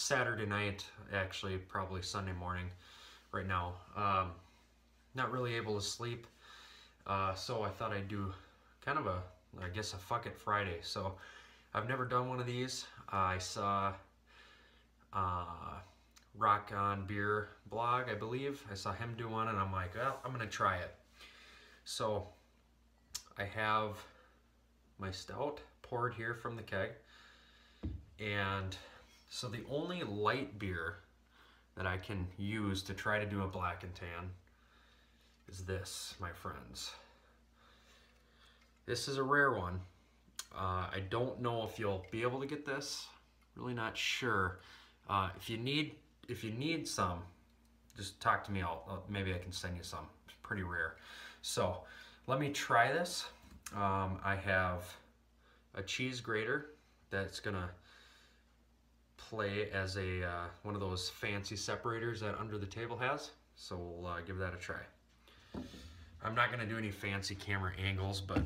Saturday night, actually probably Sunday morning right now. Not really able to sleep, so I thought I'd do kind of I guess a fuck it Friday. So I've never done one of these. I saw Rock on Beer blog, I believe. I saw him do one and I'm like, well, I'm gonna try it. So I have my stout poured here from the keg, and so the only light beer that I can use to try to do a black and tan is this, my friends. This is a rare one. I don't know if you'll be able to get this. Really not sure. If you need some, just talk to me. Maybe I can send you some. It's pretty rare. So let me try this. I have a cheese grater that's gonna play as a one of those fancy separators that Under the Table has. So we'll give that a try. I'm not gonna do any fancy camera angles, but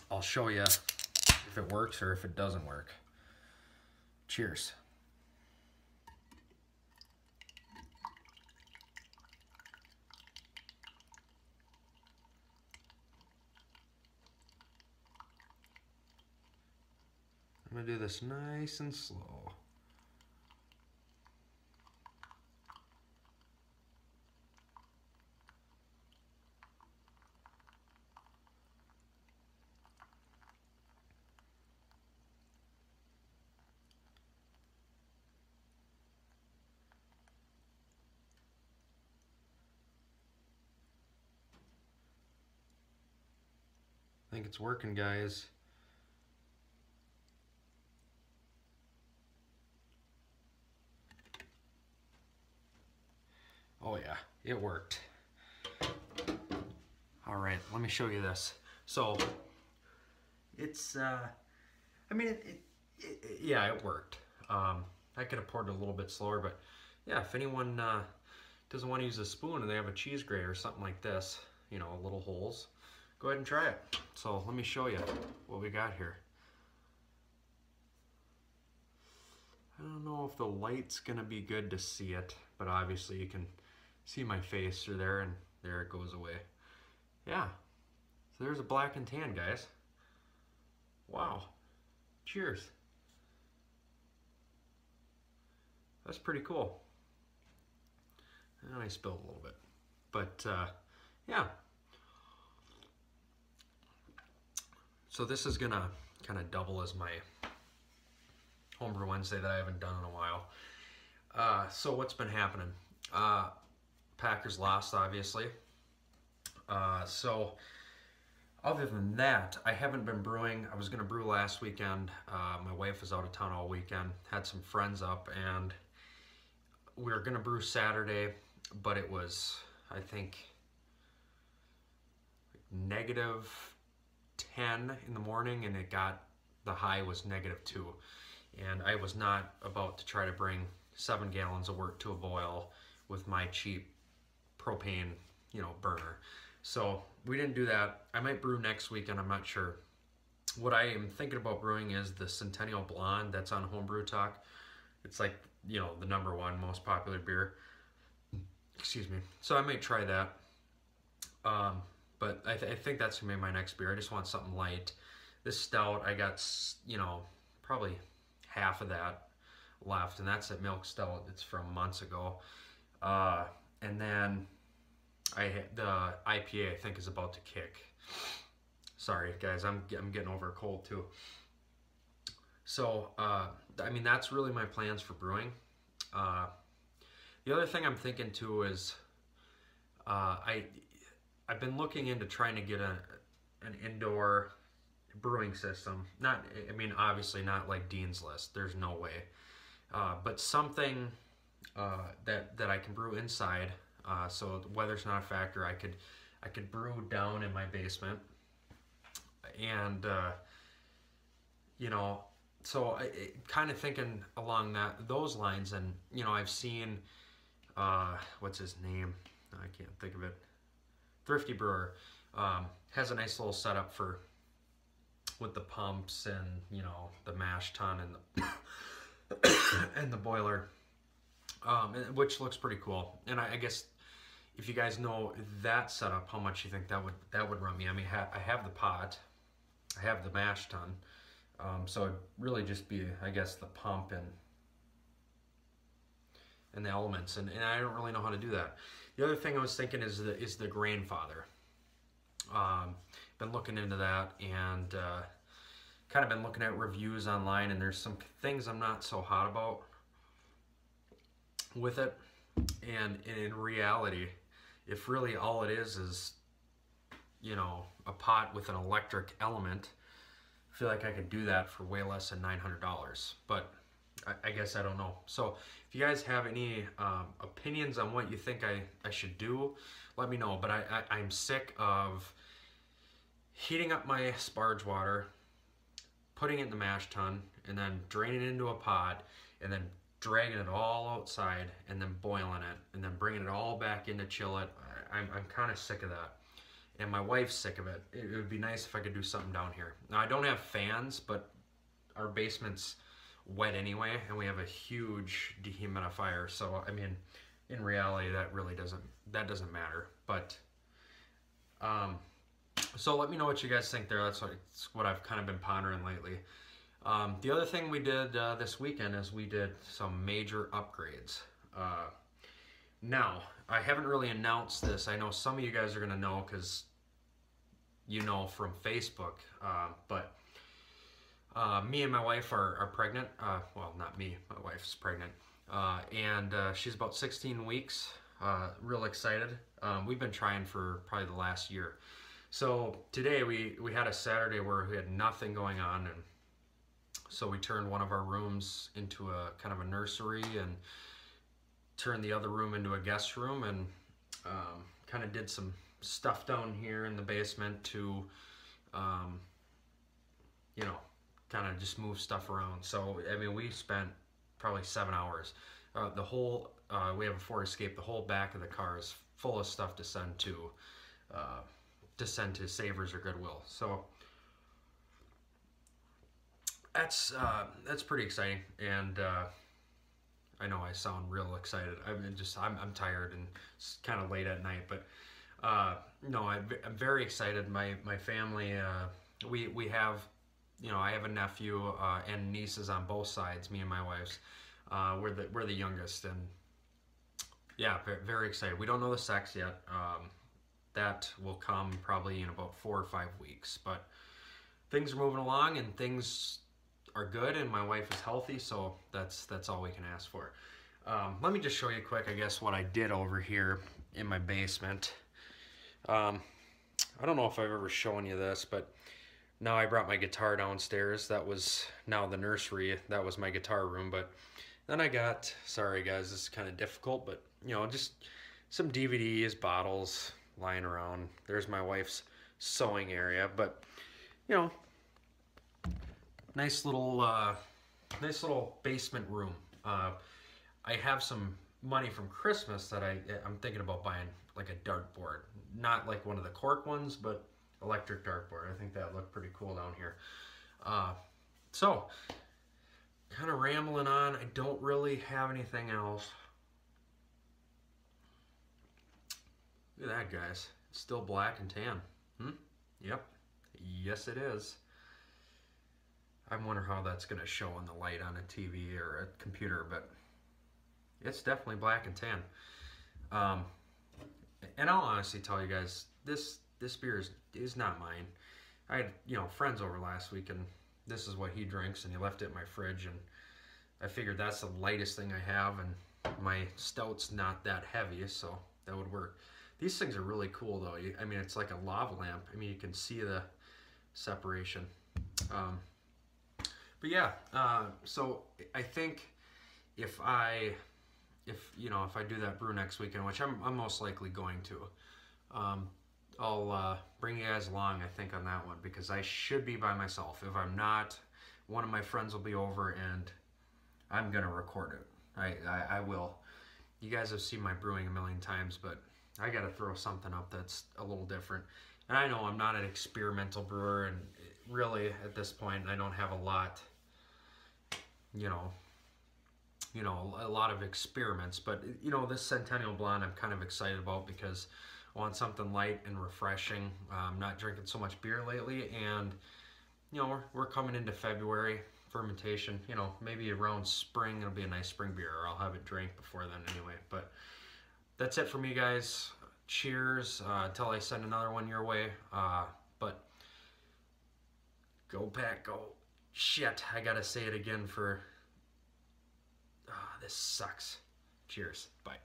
I'll show you if it works or if it doesn't work. Cheers. I'm gonna do this nice and slow. I think it's working, guys. Oh yeah, it worked. All right, let me show you this. So it's, I mean, yeah, it worked. I could have poured it a little bit slower, but yeah, if anyone doesn't want to use a spoon and they have a cheese grater or something like this, you know, little holes, go ahead and try it. So let me show you what we got here. I don't know if the light's gonna be good to see it, but obviously you can see my face through there, and there it goes away. Yeah, so there's a black and tan, guys. Wow, cheers. That's pretty cool. And I spilled a little bit, but yeah. So this is gonna kind of double as my Homebrew Wednesday that I haven't done in a while. So what's been happening? Packers lost, obviously. So other than that, I haven't been brewing. I was gonna brew last weekend. My wife was out of town all weekend, had some friends up, and we were gonna brew Saturday, but it was, I think, -10 in the morning, and the high was -2. And I was not about to try to bring 7 gallons of wort to a boil with my cheap propane, you know, burner. So we didn't do that. I might brew next weekend, I'm not sure. What I am thinking about brewing is the Centennial Blonde that's on Homebrew Talk. It's like, you know, the #1 most popular beer. Excuse me. So I might try that. But I think that's gonna be my next beer. I just want something light. This stout, I got, you know, probably half of that left, and that's at Milk Stout. It's from months ago. And then the IPA I think is about to kick. Sorry guys, I'm getting over a cold too. So I mean, that's really my plans for brewing. The other thing I'm thinking too is I've been looking into trying to get an indoor brewing system. Not, I mean, obviously not like Dean's List. There's no way. But something that I can brew inside. So the weather's not a factor. I could brew down in my basement, and you know, so kind of thinking along those lines. And you know, I've seen what's his name? I can't think of it. Thrifty Brewer has a nice little setup with the pumps and, you know, the mash tun and and the boiler, which looks pretty cool. And I guess if you guys know that setup, how much you think that would run me? I mean, I have the pot, I have the mash tun, so it'd really just be, I guess, the pump and the elements, and I don't really know how to do that. The other thing I was thinking is the grandfather. Been looking into that, and kind of been looking at reviews online, and there's some things I'm not so hot about with it. And in reality, if really all it is, you know, a pot with an electric element, I feel like I could do that for way less than $900. But I guess I don't know. So if you guys have any opinions on what you think I should do, let me know. But I'm sick of heating up my sparge water, putting it in the mash tun, and then draining it into a pot, and then dragging it all outside, and then boiling it, and then bringing it all back in to chill it. I'm kind of sick of that. And my wife's sick of it. It would be nice if I could do something down here. Now, I don't have fans, but our basement's wet anyway, and we have a huge dehumidifier. So, I mean, in reality, that really doesn't matter. But, so let me know what you guys think there. That's what I've kind of been pondering lately. The other thing we did this weekend is we did some major upgrades. Now, I haven't really announced this. I know some of you guys are going to know because you know from Facebook, but me and my wife are pregnant. Well, not me, my wife's pregnant. And she's about 16 weeks. Real excited. We've been trying for probably the last year. So today we had a Saturday where we had nothing going on, and so we turned one of our rooms into a kind of a nursery and turned the other room into a guest room, and kind of did some stuff down here in the basement to, you know, kind of just move stuff around. So, I mean, we spent probably 7 hours. The whole, we have a Ford Escape, the whole back of the car is full of stuff to send to Savers or Goodwill. So that's pretty exciting, and I know I sound real excited. I'm tired and it's kind of late at night, but no, I'm very excited. My family, we have, you know, I have a nephew and nieces on both sides. Me and my wife's, we're the youngest, and yeah, very excited. We don't know the sex yet. That will come probably in about 4 or 5 weeks, but things are moving along and things are good, and my wife is healthy, so that's all we can ask for. Let me just show you quick, I guess, what I did over here in my basement. I don't know if I've ever shown you this, but now I brought my guitar downstairs. That was now the nursery. That was my guitar room, but then I got, sorry guys, this is kind of difficult, but you know, just some DVDs, bottles lying around. There's my wife's sewing area, but you know, nice little basement room. I have some money from Christmas that I'm thinking about buying, like a dartboard, not like one of the cork ones, but electric dartboard. I think that looked pretty cool down here. So kind of rambling on. I don't really have anything else. Look at that, guys. It's still black and tan. Yep. Yes, it is. I wonder how that's going to show in the light on a TV or a computer, but it's definitely black and tan. And I'll honestly tell you guys, this beer is not mine. I had, you know, friends over last week, and this is what he drinks, and he left it in my fridge, and I figured that's the lightest thing I have, and my stout's not that heavy, so that would work. These things are really cool, though. I mean, it's like a lava lamp. I mean, you can see the separation. But yeah, so I think if I do that brew next weekend, which I'm most likely going to, I'll bring you guys along, I think, on that one, because I should be by myself. If I'm not, one of my friends will be over, and I'm gonna record it. I will. You guys have seen my brewing a million times, but I gotta throw something up that's a little different. And I know I'm not an experimental brewer, and really at this point I don't have a lot, you know, you know, a lot of experiments. But you know, this Centennial Blonde I'm kind of excited about because I want something light and refreshing. I'm not drinking so much beer lately, and you know, we're coming into February. Fermentation, you know, maybe around spring it'll be a nice spring beer, or I'll have it drank before then anyway. But that's it for me, guys. Cheers until I send another one your way. But go Pack, go. Shit, I gotta say it again for... this sucks. Cheers. Bye.